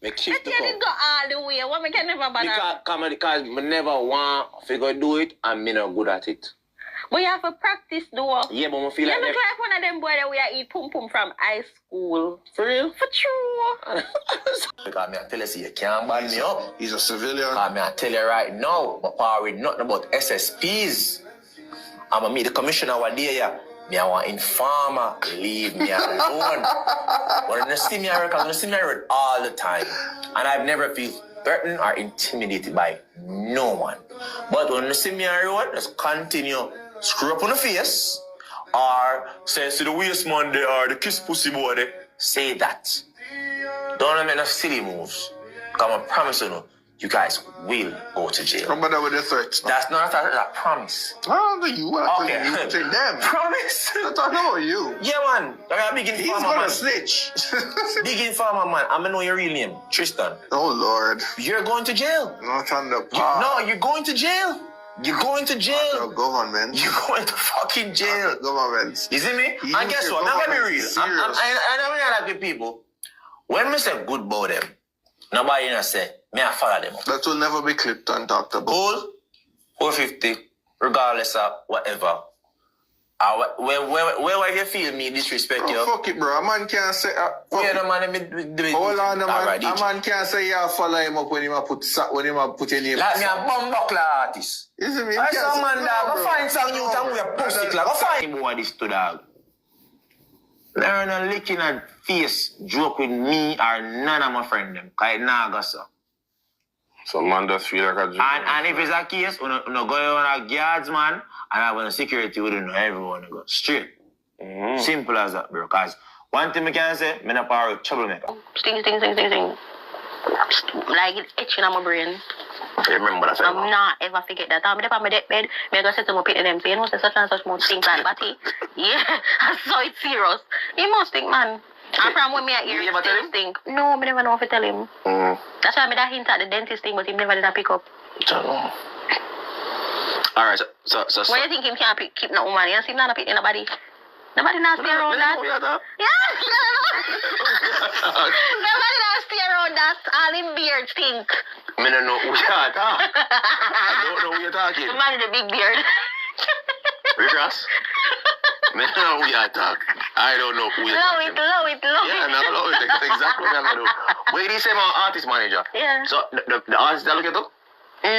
make shift to You didn't go all the way. What me can never bother? Because I never want to figure do it and me not good at it. But you have to practice though. Yeah, but I feel you like... You look like one of them boys that we are eat pum pum from high school. For real? For true. Because I tell you, you can't ban me up. He's a civilian. Because I tell you right now, my power with nothing about SSPs. I'm going to meet the commissioner one day, yeah. Me, I want informer. Leave me alone. When you see me around, you see me around all the time. And I've never felt threatened or intimidated by no one. But when you see me around, just continue. Screw up on the face. Or say, see the waist man there, or the kiss pussy boy there. Say that. Don't make no silly moves. Because I promise you guys will go to jail. Come on with the threats. That's not a promise. I don't think you want to you to them. Promise? I'm talking about you. Yeah, man. I'm big He's informer, gonna man. snitch. Big informer, man. I'm gonna know your real name. Tristan. Oh, Lord. You're going to jail. Not on the No, you're going to jail. You're going to jail. Not the government. You're going to fucking jail. Not the government. You see me? You And guess what? Now let me real. Serious. I like the people. When we say good about them, nobody gonna say, me I follow them up. That will never be clipped and talked about. Goal, 450, regardless of whatever. Where you feel me disrespect you? Fuck it, bro. A man can't say... Yeah, no man, hold on, man. A man can't say you follow him up when he put your name. Like me a bumbuckler artist. You see me? I saw man dog, go find some youth and we a post it like, go find boy this to dog. Learn a licking at face, joke with me or none of my friend them. Cause it nah go so. So man does feel like a joke. And if it's a case, we no go on a guards man, and I want security, we don't know everyone go straight. Simple as that, bro. Cause one thing I can say, I'm not power of troublemaker. Sting. Like it's itching on my brain. Remember that I'm not ever forget that. I'm on my deathbed. I'm going to set up my them. So you know, such and such more things like Batty. Yeah, so it's serious. He must think, man. I'm from when me at here. You ever tell him? Think. No, I never know if I tell him. That's why I made that hint at the dentist thing, but he never did a pick up. Alright, so. Why do you think him can't keep no woman? You see him not pick nobody. Nobody not stay around that. Yeah. Nobody not stay around that. All in beard stink. I don't know who you're talking. I don't know who you're talking. The man with the big beard. Rick Ross? I don't know who you're talking. I don't know who you're talking. Low it. Yeah, no, it's exactly what I'm going to do. What did you say about artist manager? Yeah. So, the artist that look at you?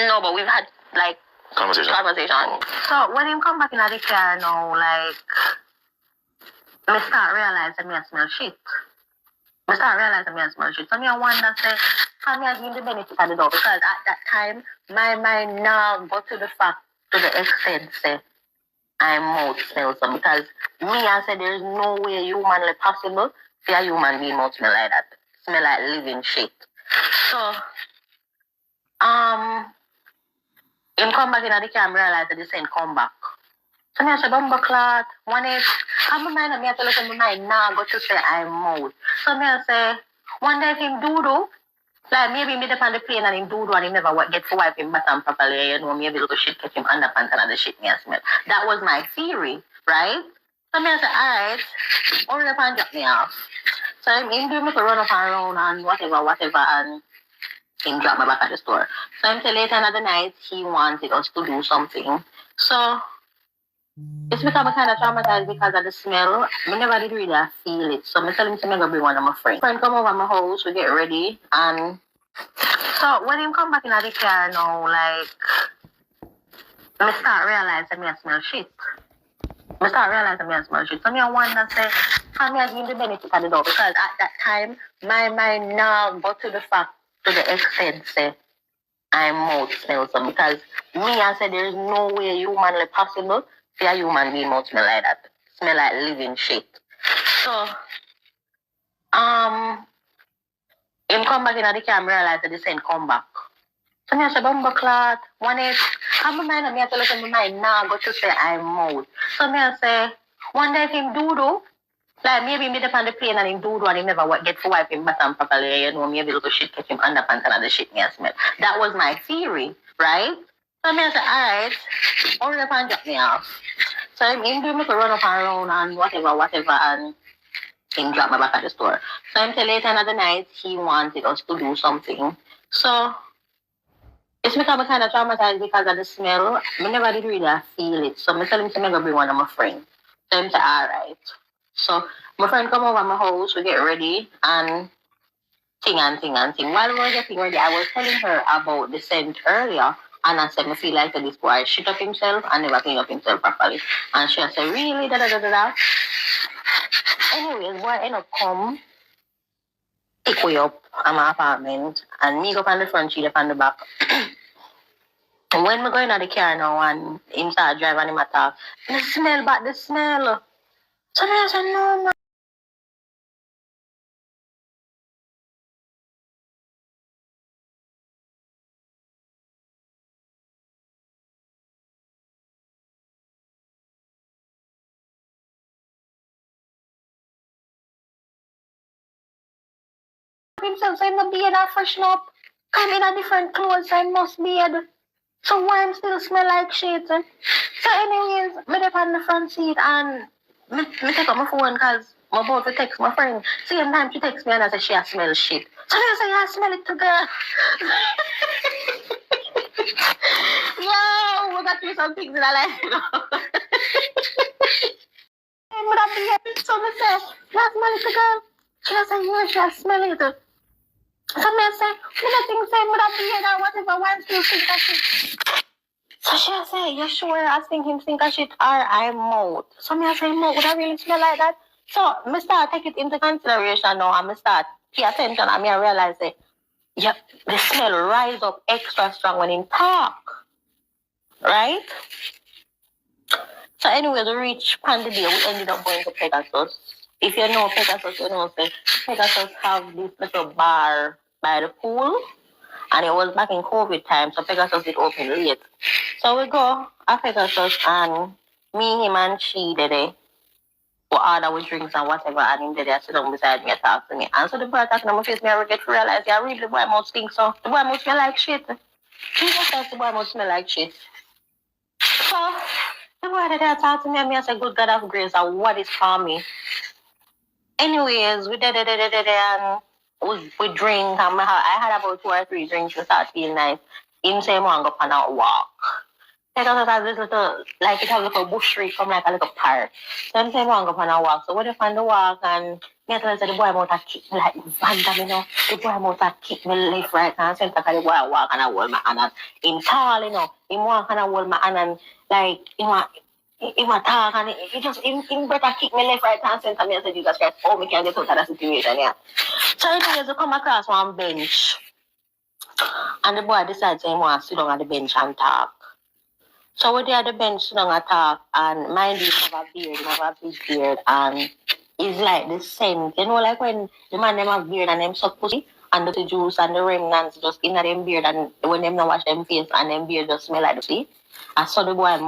No, but we've had, like, Conversation. Oh. So, when him come back in the car now, like, I start realizing me I smell shit. So, I wonder, say, how me I give the benefit of the doubt? Because at that time, my mind now go to the fact, to the extent, say, I'm mouth smell some. Because me, I said, there's no way humanly possible for a human being mouth smell like that. Smell like living shit. So, him come back in the camera, realize that the scent come back. So I said, Bumba Clot, one is, I'm a man, I tell you, my mind now go to say I'm mouth. So I say, one day if him do, like maybe me up on the plane and him do and he never get to wipe him bottom properly, you know, maybe little shit catch him underpants and the shit me I smell. That was my theory, right? So I said, alright, hurry up and drop me off. So him do me to run up and around and whatever, and him drop me back at the store. So until later in the night, he wanted us to do something. So it's become a kind of traumatized because of the smell. I never did really feel it. So I tell him to go bring one of my friends. Friend come over my house, we get ready, and so when him come back in the car now, like, I start realizing I smell shit. So I wonder, say, how me I give the benefit of the doubt? Because at that time, my mind now go to the fact, to the extent, say, I'm mouth smell some. Because me, I said, there's no way humanly possible for a human being mouth smell like that. Smell like living shit. So, him come back in the camera, realize that the scent come back. So I said, Bumba Clot, one is, I'm a man, I tell you, my mind now go to say I'm mouth. So I say, one day if him do, like maybe me up on the plane and him do and he never get to wipe him bottom properly, you know, maybe little shit catch him underpants and the shit me I smell. That was my theory, right? So I said, alright, hurry up and drop me off. So him do me to run up and around and whatever, and He dropped me back at the store. So until later another night, he wanted us to do something. So it's become kind of traumatized because of the smell. I never did really feel it. So I tell him to never bring one of my friends. So him say, all right. So my friend come over my house, we get ready and thing. While we were getting ready, I was telling her about the scent earlier. And I said, I feel like this boy shit up himself and never clean up himself properly. And she said, really? Da da da da da. Anyways, boy end up come, pick me up at my apartment and me go on the front, she up on the back. And when we go in the car now and him start driving him attack, the smell back the smell. So I said, no, no. Himself, so I'm not beard and freshen up. I'm in a different clothes, so I must beard. So why I'm still smell like shit? So anyways, me up on the front seat and me take up my phone because I'm about to text my friend. Same time she texts me and I say she a smell shit. So I say, I smell it too, girl. Yo, we got to do some things in our life, you know. I'm gonna be here. So I say, I smell it too, girl. She say, yeah, she smell it too. So I say, nothing say, I'm gonna be here or whatever, why I'm still think that shit. So she say, you sure I think him think of shit or I'm mouth? So me I say, mouth, would I really smell like that? So me start take it into consideration now and me start pay attention and me I realize that yeah, the smell rise up extra strong when in talk. Right? So anyway, we reach Pandy Day, we ended up going to Pegasus. If you know Pegasus, you know say Pegasus have this little bar by the pool. And it was back in COVID time, so Pegasus did open late. So we go at Pegasus and me, him and she did it. We order with drinks and whatever, and him did it, sit down beside me and talk to me. And so the boy talking to my face, me I get to realize, yeah, really the boy must stink, so the boy must smell like shit. Jesus says the boy must smell like shit. So the boy did that talk to me and me I said, good God of grace, and what is for me? Anyways, we did it and we drink and I had about 2 or 3 drinks to start feeling nice. Him say want go on a walk. It has this little, like it has a little bush tree from like a little park. So him say want go on a walk. So we just on the walk and me tell say the boy must have kick me like Vanda, you know. The boy must have kick me left, right and center because the boy walk and I hold my hand and him tall, you know. Him walk and I hold my hand and like he want talk and he just he better kick me left, right and center. Me I say Jesus Christ, oh me can get out of that situation, yeah. So anyways, we come across one bench and the boy decides he want to sit down at the bench and talk. So we're there at the bench, sit down and talk, and mind you, have a beard, have a big beard, and it's like the scent. You know, like when the man them have beard and them suck pussy, and the juice and the remnants just in them beard, and when them not wash them face, and them beard just smell like the sea. I saw the boy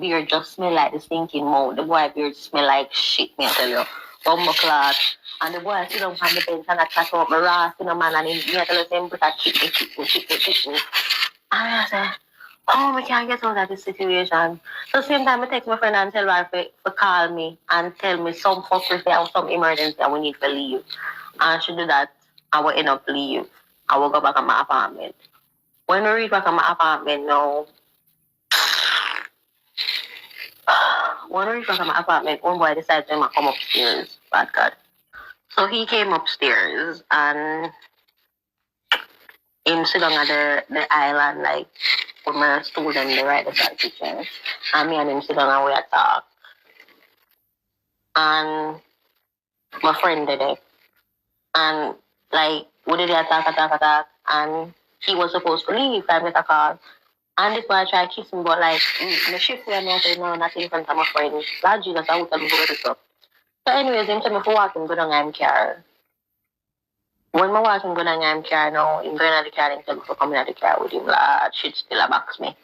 beard just smell like the stinking mouth. The boy beard smell like shit, me I tell you. Bumbo cloth. And the boy sit down on the bench and I chat up my rass, you know, man, and me I tell him, but I kick me. And I say, oh, we can't get out of this situation. So same time I text my friend and tell her to call me and tell me some fuckers there or some emergency and we need to leave. And she do that, I will end up leave. I will go back to my apartment. When we reach back to my apartment now, one boy decided to come upstairs. Bad God. So he came upstairs and him sit down at the island like with my stool and the right beside the kitchen. And me and him sit down and we talk. And my friend did it. And like we did talk and he was supposed to leave. I met a call. And this boy tried to kiss me, but like the shift where I said no, not in front of my friend. Lord Jesus, I would tell me to go to stuff. So anyways, him tell me to walk and go down and car. When I walk and go down and car now, I'm going to the car and tell me to come in the car with him. Lord, shit still a box me.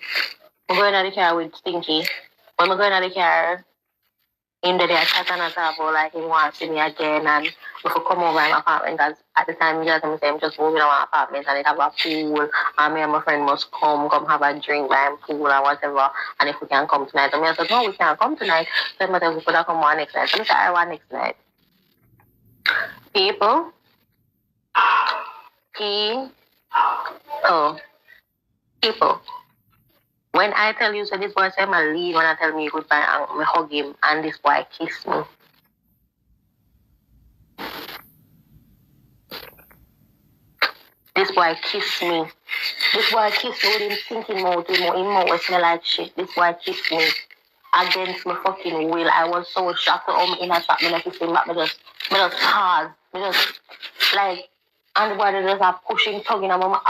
I'm going to the car with Stinky. When I go in the car, in the day I chat and I talk about like he wants to see me again and if I come over in my apartment because at the time he me say I'm just moving to my apartment and it have a pool and me and my friend must come have a drink by the pool or whatever and if we can come tonight. And I said, no, we can't come tonight. So I said, we could have come one next night. So I said, I want next night. People. People. When I tell you, so this boy say my leave when I tell me goodbye and me hug him and this boy kiss me. This boy kiss me. This boy kiss me with him thinking mouth, his mouth smell like shit. This boy kiss me against my fucking will. I was so shocked in a shot, me not kiss him back, me just pause. Me just like, and the boy just a pushing, tugging and mama,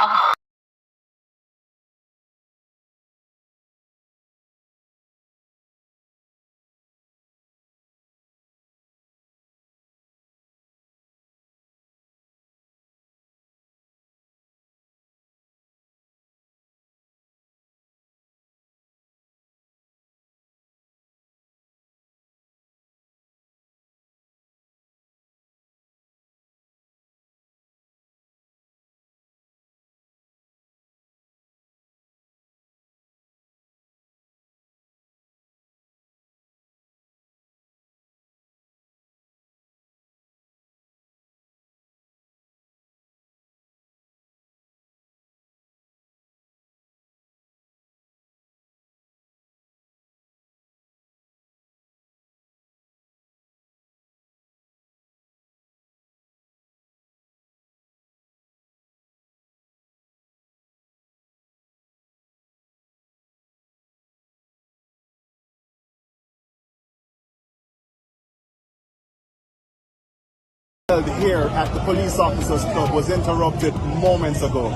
here at the police officers club was interrupted moments ago.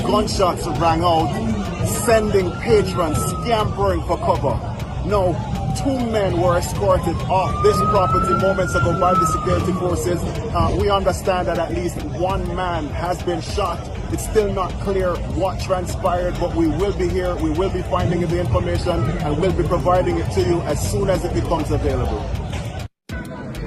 Gunshots rang out, sending patrons scampering for cover. Now, 2 men were escorted off this property moments ago by the security forces. We understand that at least 1 man has been shot. It's still not clear what transpired, but we will be here. We will be finding the information and we'll be providing it to you as soon as it becomes available.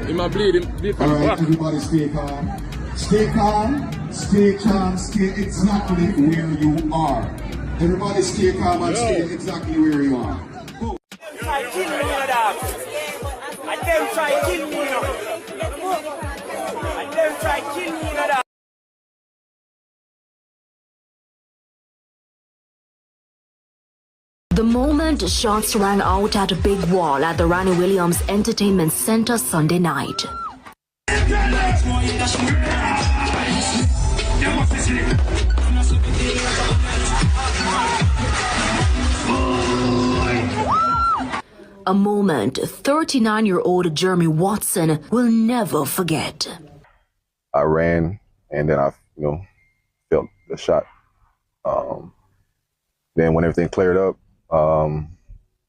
Alright, everybody stay calm. Stay calm, stay calm, stay exactly where you are. Everybody stay calm and stay exactly where you are. Go. Try kill me, dog. And them try kill me, and them try kill me, dog. The moment shots rang out at a big wall at the Ranny Williams Entertainment Center Sunday night. A moment 39-year-old Jeremy Watson will never forget. I ran and then I, felt the shot. Then when everything cleared up,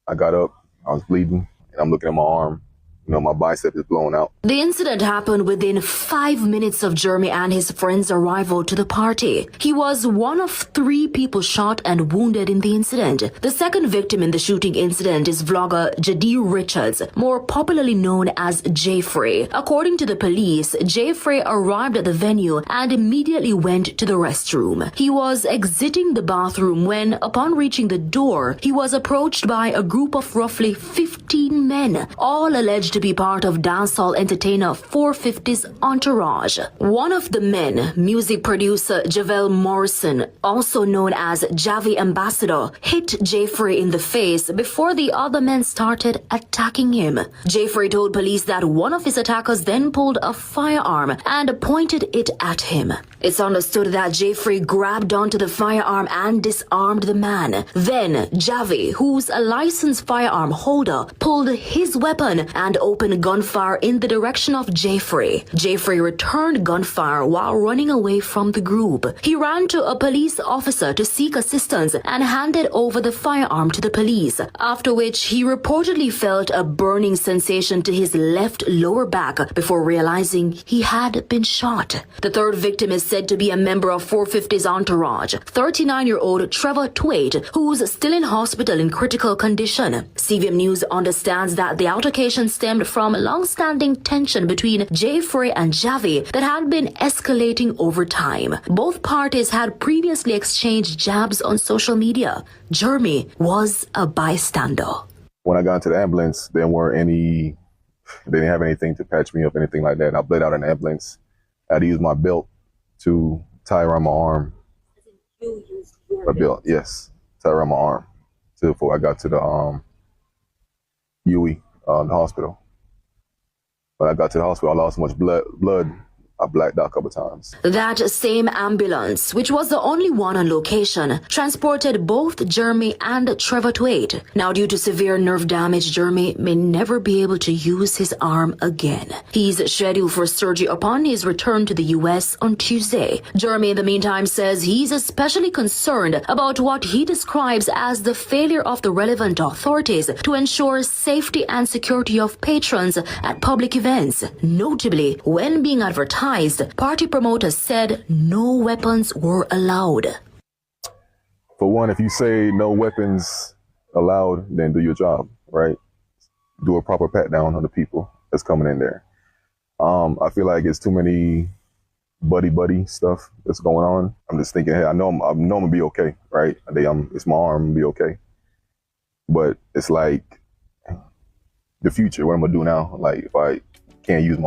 I got up, I was bleeding, and I'm looking at my arm. My bicep is blown out. The incident happened within 5 minutes of Jeremy and his friends' arrival to the party. He was one of 3 people shot and wounded in the incident. The second victim in the shooting incident is vlogger Jaii Richards, more popularly known as Jaii Frais. According to the police, Jaii Frais arrived at the venue and immediately went to the restroom. He was exiting the bathroom when, upon reaching the door, he was approached by a group of roughly 15 men, all alleged to be part of dancehall entertainer 450's entourage. One of the men, music producer Javel Morrison, also known as Jahvy Ambassador, hit Jaii Frais in the face before the other men started attacking him. Jaii Frais told police that one of his attackers then pulled a firearm and pointed it at him. It's understood that Jaii Frais grabbed onto the firearm and disarmed the man. Then Jahvy, who's a licensed firearm holder, pulled his weapon and opened gunfire in the direction of Jaii Frais. Jaii Frais returned gunfire while running away from the group. He ran to a police officer to seek assistance and handed over the firearm to the police, after which he reportedly felt a burning sensation to his left lower back before realizing he had been shot. The third victim is said to be a member of 450's entourage, 39-year-old Trevor Twait, who's still in hospital in critical condition. CVM News understands that the altercation stemmed from long-standing tension between Jaii Frais and Jahvy that had been escalating over time. Both parties had previously exchanged jabs on social media. Jeremy was a bystander. When I got into the ambulance, there weren't any They didn't have anything to patch me up, anything like that. I bled out an ambulance. I had to use my belt to tie around my arm. You used your A belt, yes, tie around my arm before I got to the Jaii, the hospital. When I got to the hospital, I lost so much blood. I blacked out a couple times. That same ambulance, which was the only one on location, transported both Jeremy and Trevor to aid. Now, due to severe nerve damage, Jeremy may never be able to use his arm again. He's scheduled for surgery upon his return to the U.S. on Tuesday. Jeremy, in the meantime, says he's especially concerned about what he describes as the failure of the relevant authorities to ensure safety and security of patrons at public events. Notably, when being advertised, party promoters said no weapons were allowed. For one, if you say no weapons allowed, then do your job, right? Do a proper pat down on the people that's coming in there. I feel like it's too many buddy stuff that's going on. I'm just thinking, hey, I know I'm gonna be okay, right? It's my arm, I'm gonna be okay. But it's like the future, what I'm gonna do now? Like if I can't use my